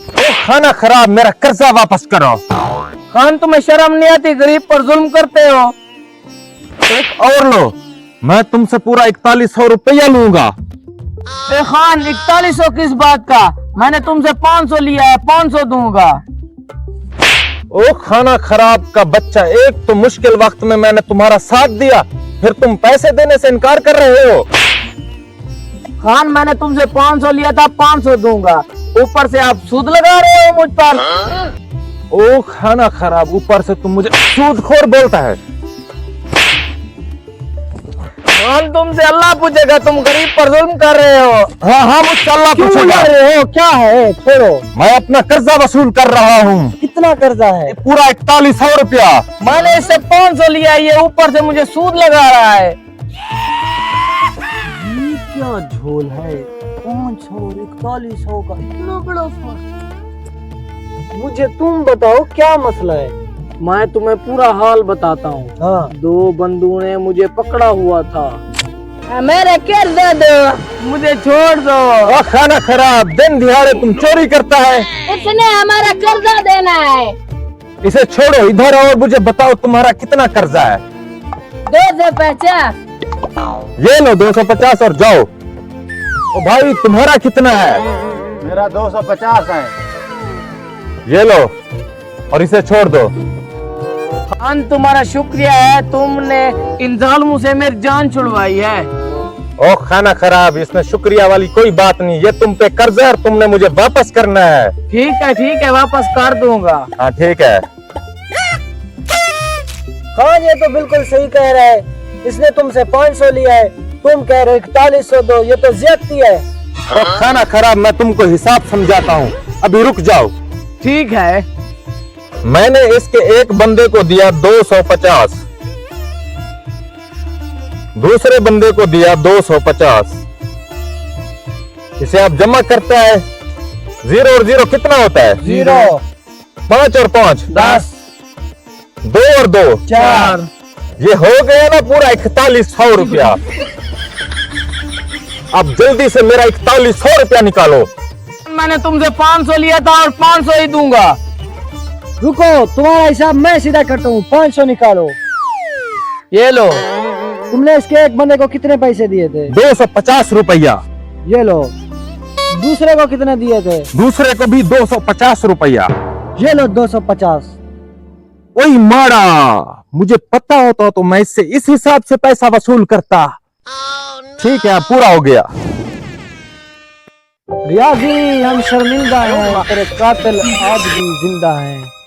ओ खाना खराब, मेरा कर्जा वापस करो। खान तुम्हें शर्म नहीं आती? गरीब पर जुल्म करते हो। एक और लो, मैं तुमसे पूरा 4100 रुपया लूंगा। ए खान, 4100 किस बात का? मैंने तुमसे 500 लिया है, 500 दूंगा। ओ खाना खराब का बच्चा, एक तो मुश्किल वक्त में मैंने तुम्हारा साथ दिया, फिर तुम पैसे देने से इनकार कर रहे हो। खान, मैंने तुमसे 500 लिया था, 500 दूंगा। ऊपर से आप सूद लगा रहे हो मुझ पर। ओ खाना खराब, ऊपर से तुम मुझे सूदखोर बोलता है। खान, तुमसे अल्लाह पूछेगा, तुम गरीब पर जुल्म कर रहे हो। हाँ हाँ, मुझसे अल्लाह क्यों पूछेगा। कर रहे हो? क्या है? छोड़ो। मैं अपना कर्जा वसूल कर रहा हूँ, कितना कर्जा है? पूरा 4100 रुपया। मैंने इससे 500 लिया, ये ऊपर से मुझे सूद लगा रहा है। ये क्या झोल है? 500 और 4100 का इतना बड़ा फर्क। मुझे तुम बताओ क्या मसला है? मैं तुम्हें पूरा हाल बताता हूँ। हाँ। 2 बंदूओं ने मुझे पकड़ा हुआ था। मेरे कर्जा दो, मुझे छोड़ दो। ओ खाना खराब, दिन दिहाड़े तुम चोरी करता है। इसने हमारा कर्जा देना है। इसे छोड़ो, इधर आओ और मुझे बताओ तुम्हारा कितना कर्जा है। 250। ये लो 250 और जाओ। ओ भाई, तुम्हारा कितना है? मेरा 250 है। ये लो और इसे छोड़ दो। खान, तुम्हारा शुक्रिया है, तुमने इन जालिमों से मेरी जान छुड़वाई है। ओ खाना खराब, इसमें शुक्रिया वाली कोई बात नहीं, ये तुम पे कर्ज है और तुमने मुझे वापस करना है। ठीक है, वापस कर दूंगा। हाँ ठीक है। खान, ये तो बिल्कुल सही कह रहा है। इसने तुमसे 500 लिया है, तुम कह रहे हो 4100 दो, ये तो ज्यादती है। ओ खाना खराब, मैं तुमको हिसाब समझाता हूँ, अभी रुक जाओ। ठीक है। मैंने इसके एक बंदे को दिया 250, दूसरे बंदे को दिया 250। इसे आप जमा करता है, 0 और 0 कितना होता है? 0। 5 और 5 10। 2 और 2 4। ये हो गया ना पूरा 4100 रुपया। अब जल्दी से मेरा 4100 रुपया निकालो। मैंने तुमसे 500 लिया था और 500 ही दूंगा। रुको, तुम्हारा हिसाब मैं सीधा करता हूँ। 500 निकालो। ये लो। तुमने इसके एक बंदे को कितने पैसे दिए थे? 250 रुपया। ये लो। दूसरे को कितने दिए थे? दूसरे को भी 250 रुपया। ये लो 250। वही मारा, मुझे पता होता तो मैं इससे इस हिसाब से पैसा वसूल करता। ठीक है, पूरा हो गया। रियाजी, हम शर्मिंदा हैं, तेरे कातिल आज भी जिंदा हैं।